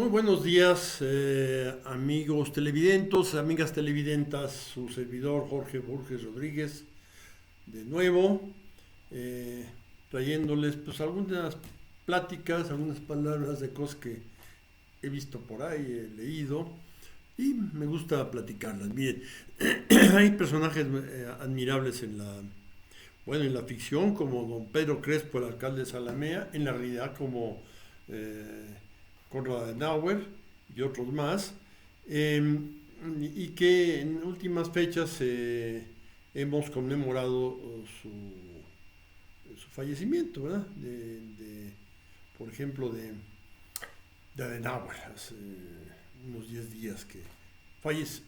Muy buenos días, amigos televidentes, amigas televidentas, su servidor Jorge Borges Rodríguez, de nuevo, eh, trayéndoles pues algunas pláticas, algunas palabras de cosas que he visto por ahí, he leído y me gusta platicarlas. Miren, hay personajes admirables en la ficción, como don Pedro Crespo, el alcalde de Zalamea, en la realidad como eh, Konrad Adenauer y otros más, eh, y que en últimas fechas hemos conmemorado su fallecimiento, ¿verdad? Por ejemplo, de Adenauer, hace unos 10 días que fallece,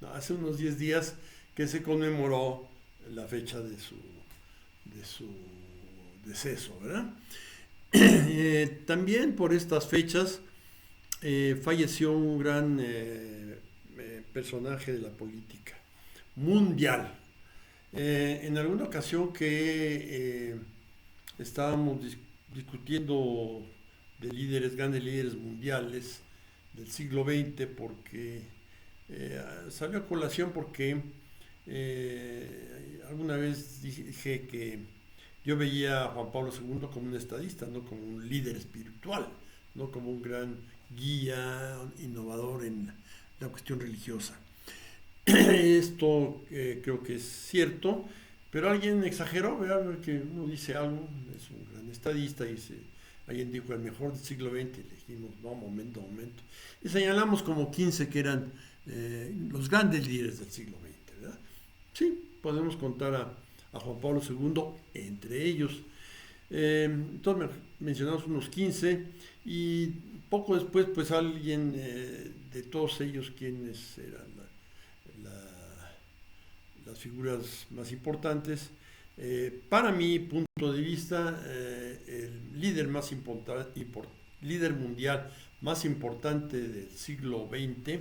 no, hace unos 10 días que se conmemoró la fecha de su deceso, ¿verdad? También por estas fechas falleció un gran personaje de la política mundial. En alguna ocasión que estábamos discutiendo de líderes, grandes líderes mundiales del siglo XX, porque salió a colación porque alguna vez dije que yo veía a Juan Pablo II como un estadista, no como un líder espiritual, no como un gran guía innovador en la cuestión religiosa. Esto creo que es cierto, pero alguien exageró, ¿verdad? Que uno dice algo, es un gran estadista, alguien dijo el mejor del siglo XX, y le dijimos, no, momento. Y señalamos como 15 que eran los grandes líderes del siglo XX, ¿verdad? Sí, podemos contar a Juan Pablo II entre ellos. Entonces mencionamos unos 15 y poco después pues alguien de todos ellos, quienes eran las figuras más importantes, para mi punto de vista, el líder más líder mundial más importante del siglo XX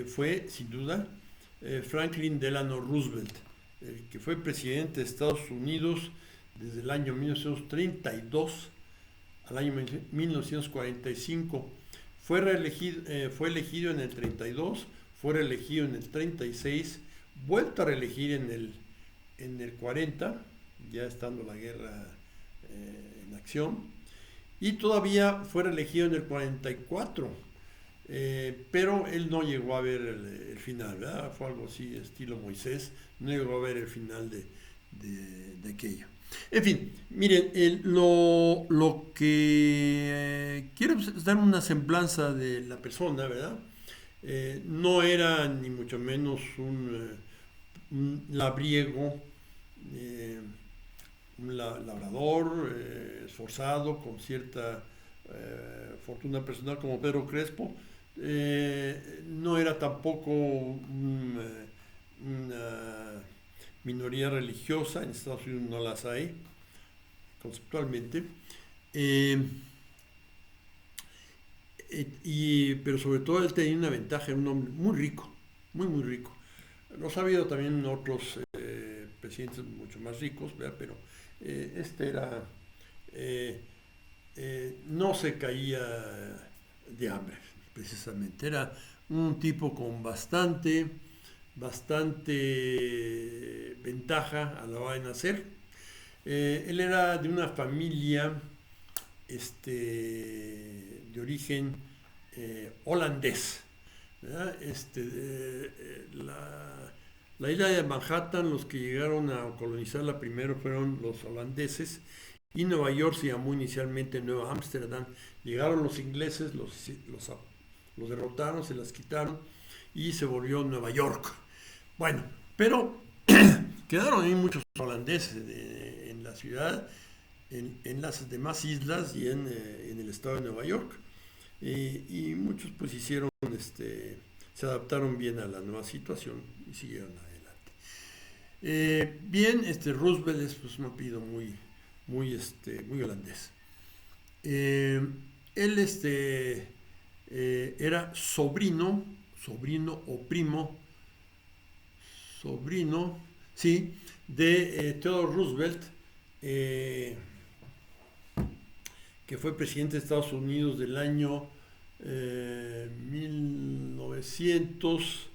fue, sin duda, Franklin Delano Roosevelt, que fue presidente de Estados Unidos desde el año 1932 al año 1945. Fue elegido en el 32, fue reelegido en el 36, vuelto a reelegir en el 40, ya estando la guerra en acción, y todavía fue reelegido en el 44, pero él no llegó a ver el final, ¿verdad? Fue algo así, estilo Moisés, no llegó a ver el final de aquello. En fin, miren, lo que quiero es dar una semblanza de la persona, ¿verdad? No era ni mucho menos un labriego, eh, un labrador esforzado, con cierta fortuna personal como Pedro Crespo. No era tampoco una minoría religiosa, en Estados Unidos no las hay, conceptualmente. Eh, pero sobre todo él tenía una ventaja, era un hombre muy rico, muy rico. Los ha habido también otros presidentes mucho más ricos, ¿verdad? Pero este era, eh, no se caía de hambre, precisamente. Era un tipo con bastante ventaja a la hora de nacer. Él era de una familia de origen holandés, ¿verdad? La isla de Manhattan, los que llegaron a colonizarla primero fueron los holandeses, y Nueva York se llamó inicialmente Nueva Ámsterdam. Llegaron los ingleses, los derrotaron, se las quitaron y se volvió Nueva York. Bueno, pero quedaron ahí muchos holandeses en la ciudad, en las demás islas y en el estado de Nueva York. Y muchos pues se adaptaron bien a la nueva situación y siguieron adelante. Bien, Roosevelt es pues, un apellido muy holandés. Él era sobrino o primo, sobrino, sí, de Theodore Roosevelt, que fue presidente de Estados Unidos del año 1900,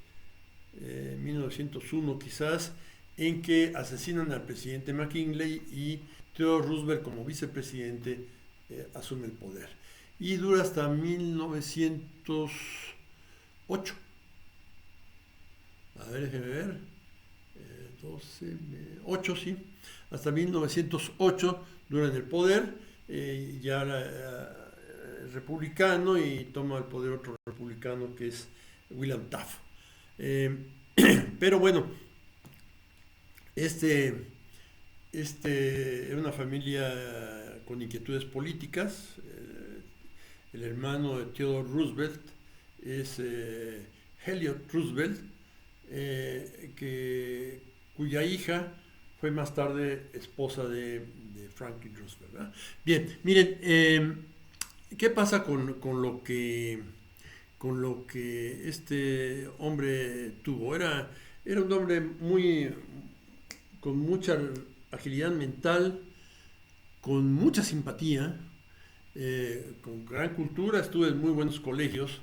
1901 quizás, en que asesinan al presidente McKinley y Theodore Roosevelt como vicepresidente asume el poder. Y dura hasta 1908. A ver, déjenme ver. 12, 8, sí. Hasta 1908 dura en el poder. Ya era republicano y toma el poder otro republicano que es William Taft. Pero bueno, era una familia con inquietudes políticas. El hermano de Theodore Roosevelt es Elliot Roosevelt, cuya hija fue más tarde esposa de Franklin Roosevelt, ¿verdad? Bien, miren, ¿qué pasa con lo que este hombre tuvo? Era un hombre con mucha agilidad mental, con mucha simpatía, con gran cultura, estuvo en muy buenos colegios,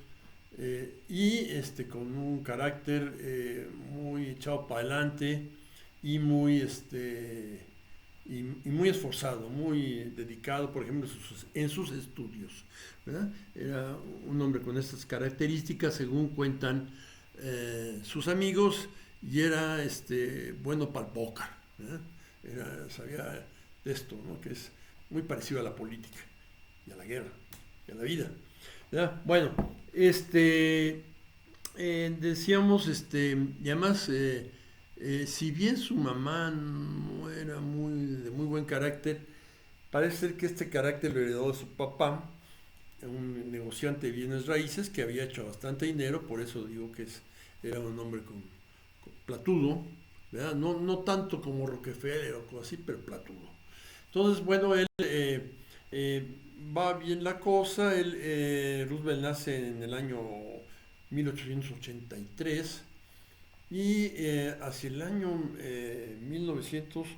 y con un carácter muy echado para adelante y muy muy esforzado, muy dedicado, por ejemplo, en sus estudios, ¿verdad? Era un hombre con estas características, según cuentan sus amigos, y era bueno para el póker, ¿verdad? Sabía de esto, ¿no? Que es muy parecido a la política, y a la guerra, y a la vida, ¿verdad? Bueno, decíamos, y además, si bien su mamá no era de muy buen carácter, parece ser que este carácter lo heredó de su papá, un negociante de bienes raíces que había hecho bastante dinero, por eso digo que era un hombre con platudo, ¿verdad? No tanto como Rockefeller o cosas así, pero platudo. Entonces, bueno, él va bien la cosa. Roosevelt nace en el año 1883 y hacia el año 1900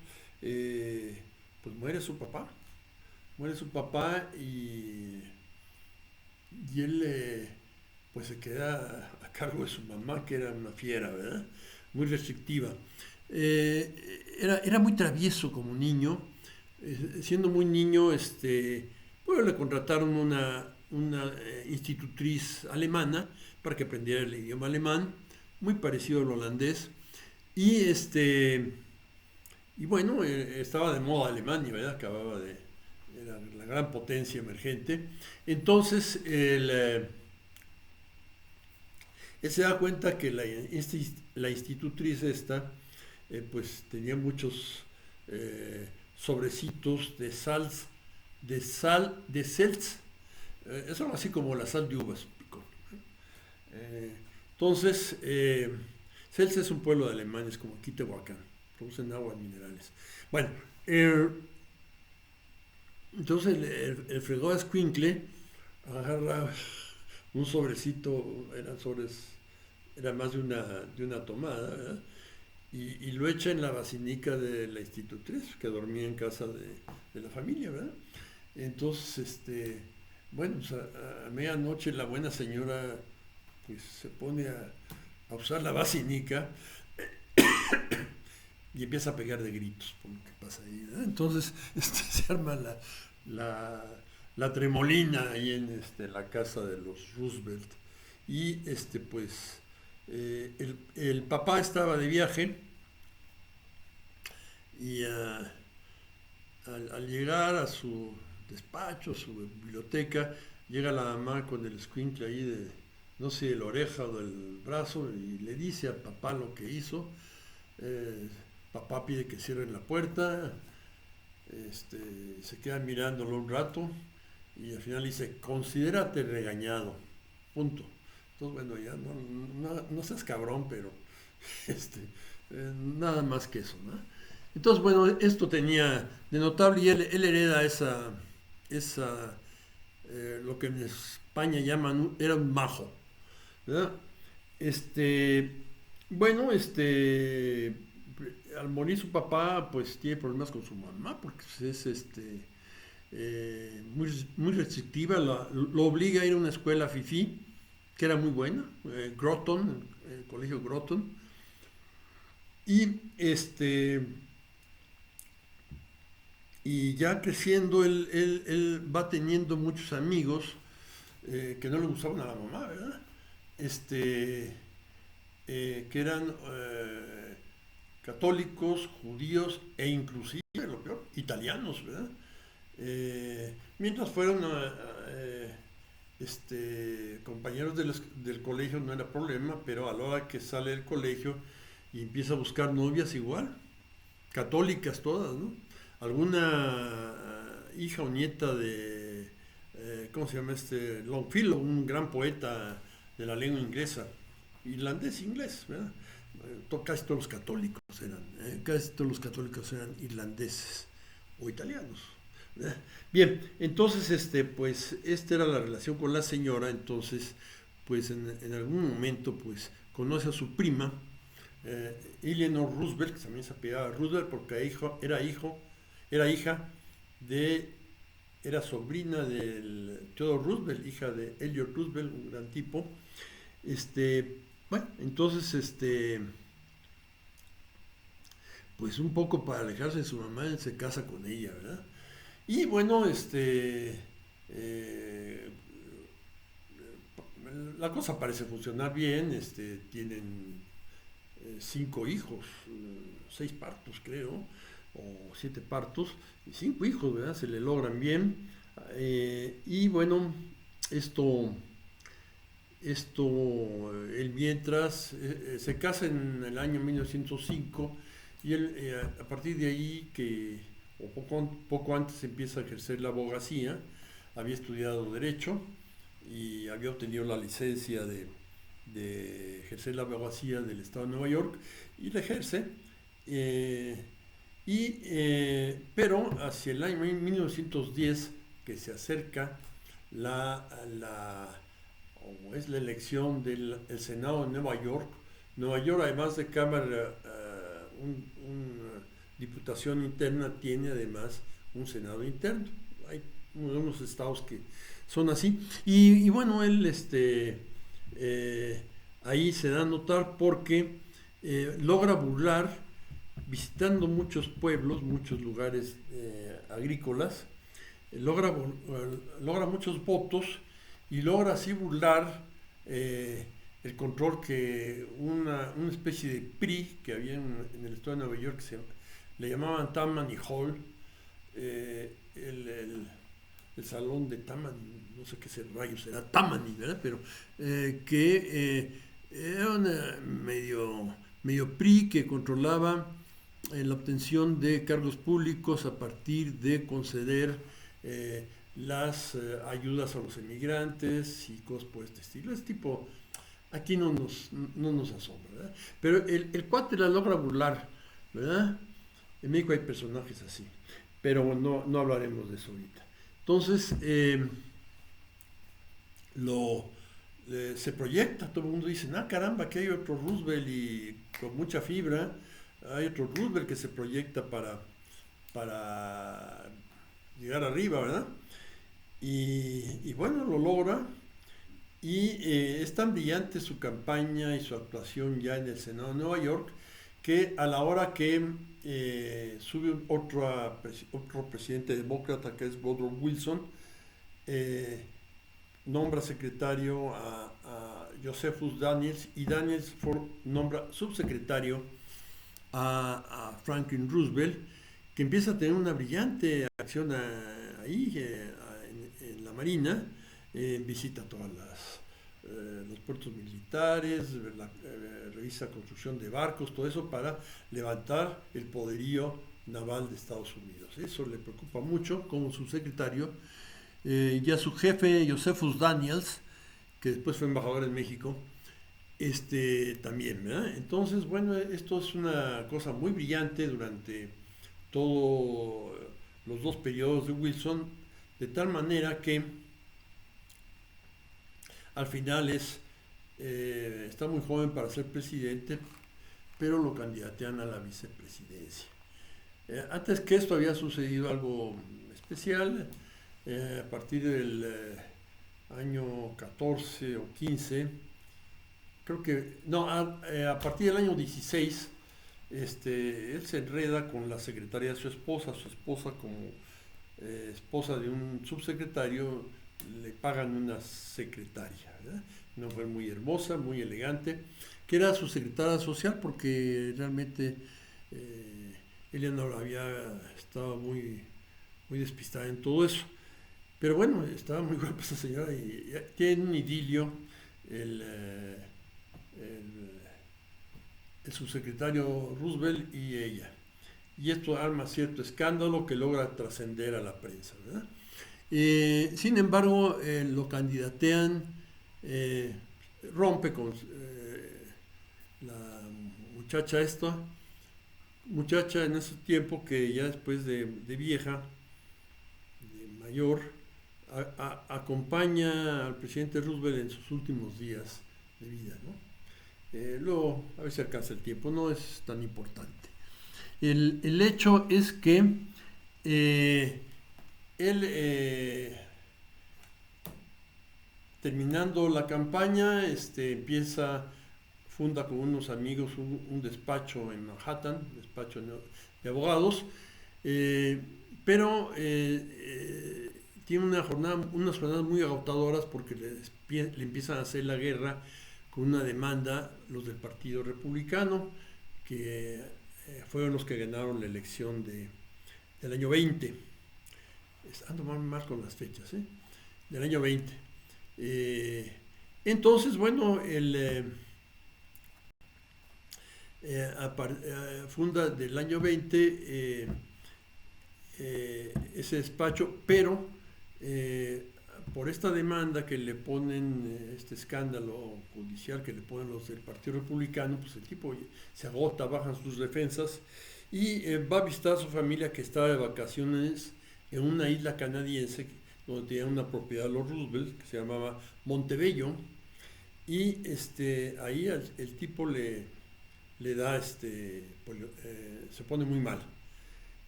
pues muere su papá. Y él pues se queda a cargo de su mamá, que era una fiera, ¿verdad? Muy restrictiva. Era muy travieso como niño. Siendo muy niño, pues le contrataron una institutriz alemana para que aprendiera el idioma alemán, muy parecido al holandés. Y bueno, estaba de moda Alemania, ¿verdad? Era la gran potencia emergente. Entonces, él se da cuenta que la institutriz pues tenía muchos sobrecitos de Seltz, es algo así como la sal de uvas, picón. Entonces, Seltz es un pueblo de alemanes como aquí Tehuacán, producen aguas minerales. Bueno, entonces el fregó Escuincle agarra un sobrecito, era más de una tomada, ¿verdad? Y lo echa en la basinica de la institutriz, que dormía en casa de la familia, ¿verdad? Entonces, bueno, pues a medianoche la buena señora pues se pone a usar la basinica y empieza a pegar de gritos por lo que pasa ahí, ¿verdad? Entonces, se arma la tremolina ahí en la casa de los Roosevelt. Y pues el papá estaba de viaje y al llegar a su despacho, su biblioteca, llega la mamá con el escuincle ahí de, no sé, de la oreja o del brazo, y le dice al papá lo que hizo. Papá pide que cierren la puerta, se queda mirándolo un rato y al final dice: considérate regañado, punto. Entonces, bueno, ya no seas cabrón, pero nada más que eso, ¿no? Entonces, bueno, esto tenía de notable, y él hereda lo que en España llaman, era un majo, ¿verdad? Bueno, al morir su papá, pues tiene problemas con su mamá, porque pues, muy restrictiva, lo obliga a ir a una escuela fifí, que era muy buena, Groton, el colegio Groton, y y ya creciendo él va teniendo muchos amigos que no le gustaban a la mamá, ¿verdad? Que eran católicos, judíos e inclusive, lo peor, italianos, ¿verdad? Mientras fueron compañeros del colegio no era problema, pero a la hora que sale del colegio y empieza a buscar novias igual, católicas todas, ¿no? Alguna hija o nieta de, ¿cómo se llama Longfellow, un gran poeta de la lengua inglesa, inglés, ¿verdad? Casi todos los católicos eran irlandeses o italianos, ¿verdad? Bien, entonces, pues, esta era la relación con la señora. Entonces, pues, en algún momento, pues, conoce a su prima, Eleanor Roosevelt, que también se apellidaba Roosevelt, porque era hija de, era sobrina del Theodore Roosevelt, hija de Elliot Roosevelt, un gran tipo. Bueno, entonces, pues un poco para alejarse de su mamá, él se casa con ella, ¿verdad? Y bueno, eh, la cosa parece funcionar bien. Tienen 5 hijos, 6 partos creo, o 7 partos, y 5 hijos, ¿verdad? Se le logran bien. Y bueno, esto, él mientras se casa en el año 1905, y él a partir de ahí, o poco antes, empieza a ejercer la abogacía. Había estudiado Derecho y había obtenido la licencia de ejercer la abogacía del Estado de Nueva York, y la ejerce. eh, pero hacia el año 1910, que se acerca la, o es la elección del el Senado de Nueva York. Nueva York, además de Cámara, diputación interna, tiene además un Senado interno. Hay unos estados que son así. Y bueno, él ahí se da a notar porque logra burlar, visitando muchos pueblos, muchos lugares agrícolas, logra muchos votos, y logra así burlar el control que una especie de PRI que había en el estado de Nueva York, le llamaban Tammany Hall, el salón de Tammany, no sé qué rayos era Tammany, ¿verdad? Pero que era medio PRI que controlaba la obtención de cargos públicos a partir de conceder las ayudas a los emigrantes y cosas por este estilo. Es tipo, aquí no nos asombra, ¿verdad? Pero el cuate la logra burlar, ¿verdad? En México hay personajes así, pero no hablaremos de eso ahorita. Entonces, se proyecta, todo el mundo dice, caramba, que hay otro Roosevelt, y con mucha fibra, hay otro Roosevelt que se proyecta para llegar arriba, ¿verdad? Y bueno, lo logra. Y es tan brillante su campaña y su actuación ya en el Senado de Nueva York, que a la hora que sube otro presidente demócrata, que es Woodrow Wilson, nombra secretario a Josephus Daniels, y Daniels nombra subsecretario a Franklin Roosevelt, que empieza a tener una brillante acción ahí en la Marina. Visita todas los puertos militares, revisa construcción de barcos, todo eso para levantar el poderío naval de Estados Unidos. Eso le preocupa mucho como subsecretario. Ya su jefe, Josephus Daniels, que después fue embajador en México, también, ¿verdad? Entonces, bueno, esto es una cosa muy brillante durante todos los 2 periodos de Wilson, de tal manera que al final está muy joven para ser presidente, pero lo candidatean a la vicepresidencia. Antes que esto había sucedido algo especial. a partir del año 14 o 15, creo que, no, a partir del año 16, él se enreda con la secretaria de su esposa como esposa de un subsecretario, le pagan una secretaria, ¿verdad? Una mujer muy hermosa, muy elegante, que era su secretaria social porque realmente Eleanor estaba muy despistada en todo eso. Pero bueno, estaba muy guapa esa señora y tiene un idilio el, eh, el subsecretario Roosevelt y ella. Y esto arma cierto escándalo que logra trascender a la prensa, ¿verdad? Sin embargo, lo candidatean, eh, rompe con la muchacha en ese tiempo que ya después de vieja, de mayor, acompaña al presidente Roosevelt en sus últimos días de vida, ¿no? Luego, a ver si alcanza el tiempo, no es tan importante. El hecho es que él, terminando la campaña, funda con unos amigos un despacho en Manhattan, despacho de abogados, pero tiene unas jornadas muy agotadoras porque le empiezan a hacer la guerra con una demanda los del Partido Republicano, que fueron los que ganaron la elección del año 20. Ando mal con las fechas, del año 20. Entonces, bueno, funda del año 20 ese despacho, pero por esta demanda que le ponen, este escándalo judicial que le ponen los del Partido Republicano, pues el tipo se agota, bajan sus defensas y va a visitar a su familia que estaba de vacaciones en una isla canadiense donde tenía una propiedad los Roosevelt que se llamaba Montebello, y ahí el tipo le da se pone muy mal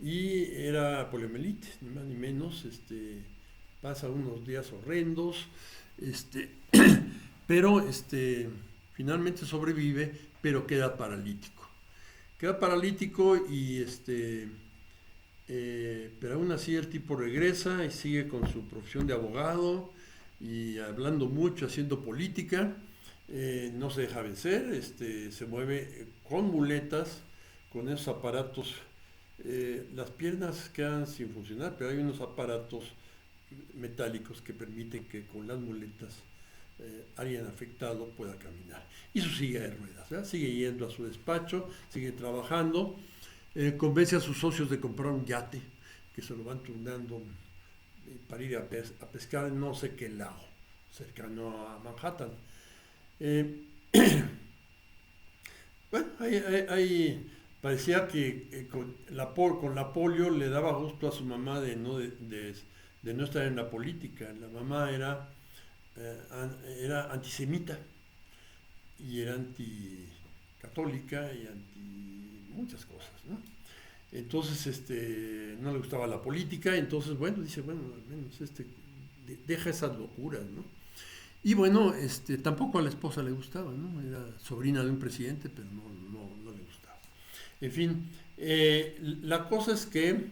y era poliomielitis, ni más ni menos. Pasa unos días horrendos, pero finalmente sobrevive, pero queda paralítico. Queda paralítico y pero aún así el tipo regresa y sigue con su profesión de abogado y hablando mucho, haciendo política. No se deja vencer, se mueve con muletas, con esos aparatos. Las piernas quedan sin funcionar, pero hay unos aparatos metálicos que permiten que con las muletas alguien afectado pueda caminar. Y su silla de ruedas, ¿verdad? Sigue yendo a su despacho, sigue trabajando, convence a sus socios de comprar un yate, que se lo van turnando para ir a pescar en no sé qué lago, cercano a Manhattan. Bueno, parecía que con la polio le daba gusto a su mamá de no estar en la política. La mamá era antisemita y era anticatólica y anti muchas cosas, ¿no? Entonces, no le gustaba la política, entonces, bueno, dice, bueno, al menos deja esas locuras, ¿no? Y bueno, tampoco a la esposa le gustaba, ¿no? Era sobrina de un presidente, pero no le gustaba. En fin, la cosa es que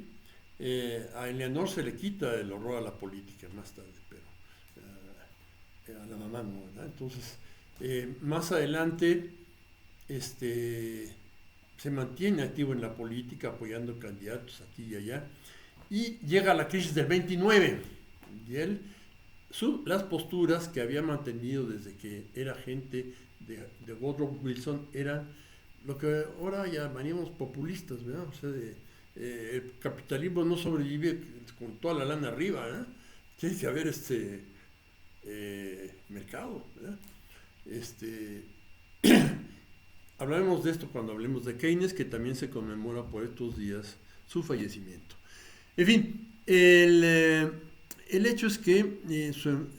a Eleanor se le quita el horror a la política más tarde, pero a la mamá no, ¿verdad? Entonces, más adelante, se mantiene activo en la política, apoyando candidatos aquí y allá, y llega la crisis del 29, y él, las posturas que había mantenido desde que era gente de Woodrow Wilson eran lo que ahora llamaríamos populistas, ¿verdad? O sea, el capitalismo no sobrevive con toda la lana arriba, ¿verdad? Tiene que haber mercado, ¿verdad? Hablaremos de esto cuando hablemos de Keynes, que también se conmemora por estos días su fallecimiento. En fin, el hecho es que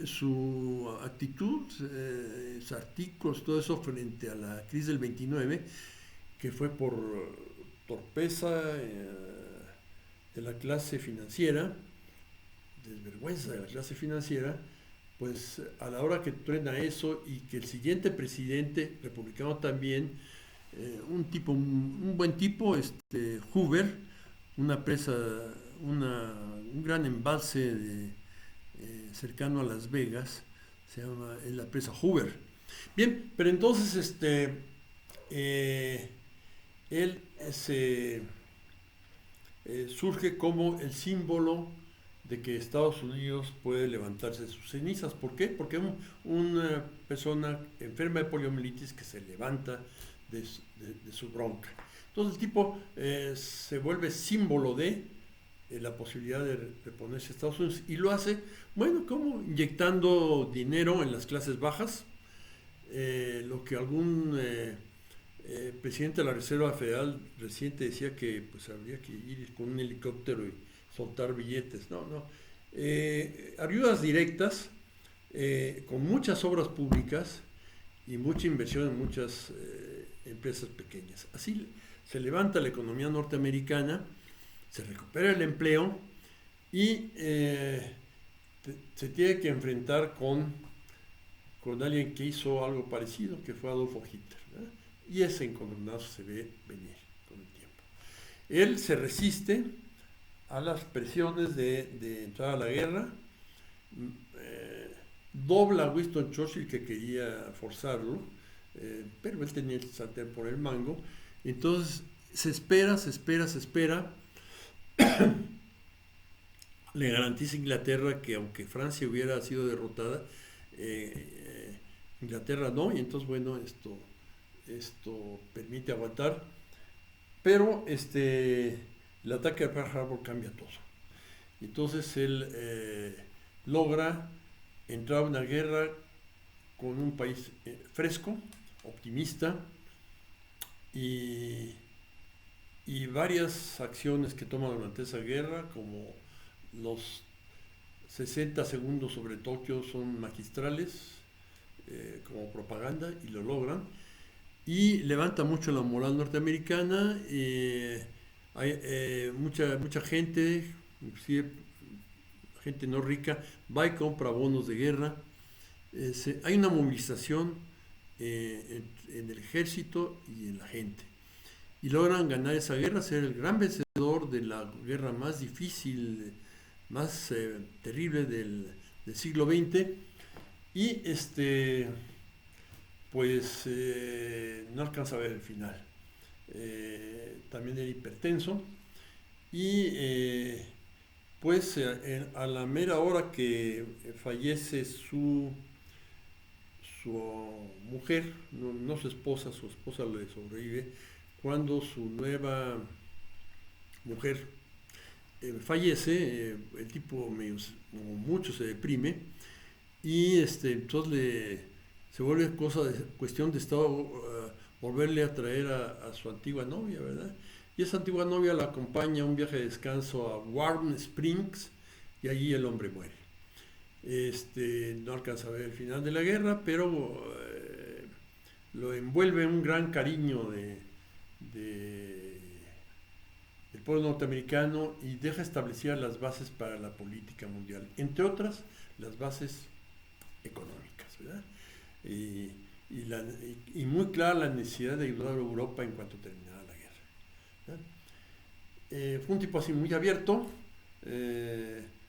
su actitud, sus artículos, todo eso frente a la crisis del 29, que fue por torpeza de la clase financiera, desvergüenza de la clase financiera, pues a la hora que truena eso y que el siguiente presidente republicano también, un buen tipo, Hoover, una presa, un gran embalse cercano a Las Vegas, es la presa Hoover. Bien, pero entonces eh, él surge como el símbolo de que Estados Unidos puede levantarse de sus cenizas. ¿Por qué? Porque una persona enferma de poliomielitis que se levanta de su bronca. Entonces el tipo se vuelve símbolo de la posibilidad de reponerse a Estados Unidos y lo hace, bueno, como inyectando dinero en las clases bajas, lo que algún presidente de la Reserva Federal reciente decía que pues habría que ir con un helicóptero y soltar billetes. No, no. Ayudas directas con muchas obras públicas y mucha inversión en muchas empresas pequeñas. Así se levanta la economía norteamericana, se recupera el empleo y se tiene que enfrentar con alguien que hizo algo parecido, que fue Adolfo Hitler, ¿verdad? Y ese encontronazo se ve venir con el tiempo. Él se resiste a las presiones de entrar a la guerra, dobla a Winston Churchill que quería forzarlo, pero él tenía el sartén por el mango. Entonces se espera, le garantiza a Inglaterra que aunque Francia hubiera sido derrotada, Inglaterra no, y entonces bueno, esto permite aguantar, pero el ataque a Pearl Harbor cambia todo. Entonces él logra entrar a una guerra con un país fresco, optimista, y varias acciones que toma durante esa guerra, como los 60 segundos sobre Tokio, son magistrales como propaganda y lo logran. Y levanta mucho la moral norteamericana. Hay mucha gente, inclusive gente no rica, va y compra bonos de guerra. Hay una movilización en el ejército y en la gente. Y logran ganar esa guerra, ser el gran vencedor de la guerra más difícil, más terrible del siglo XX. Y pues no alcanza a ver el final. También era hipertenso. Y pues a la mera hora que fallece su mujer, no su esposa le sobrevive, cuando su nueva mujer fallece, el tipo como mucho se deprime y entonces se vuelve cuestión de estado volverle a traer a su antigua novia, ¿verdad? Y esa antigua novia la acompaña a un viaje de descanso a Warm Springs y allí el hombre muere. No alcanza a ver el final de la guerra, pero lo envuelve un gran cariño del pueblo norteamericano y deja establecidas las bases para la política mundial, entre otras las bases económicas, ¿verdad? Y muy clara la necesidad de ayudar a Europa en cuanto terminara la guerra. Fue un tipo así muy abierto,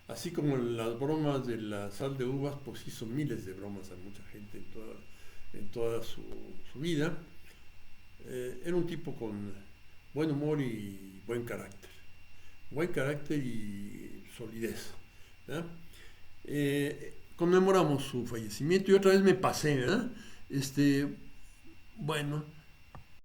así como las bromas de la sal de uvas, pues hizo miles de bromas a mucha gente en toda su vida. Era un tipo con buen humor y buen carácter y solidez, ¿verdad? Conmemoramos su fallecimiento y otra vez me pasé, ¿verdad? Bueno,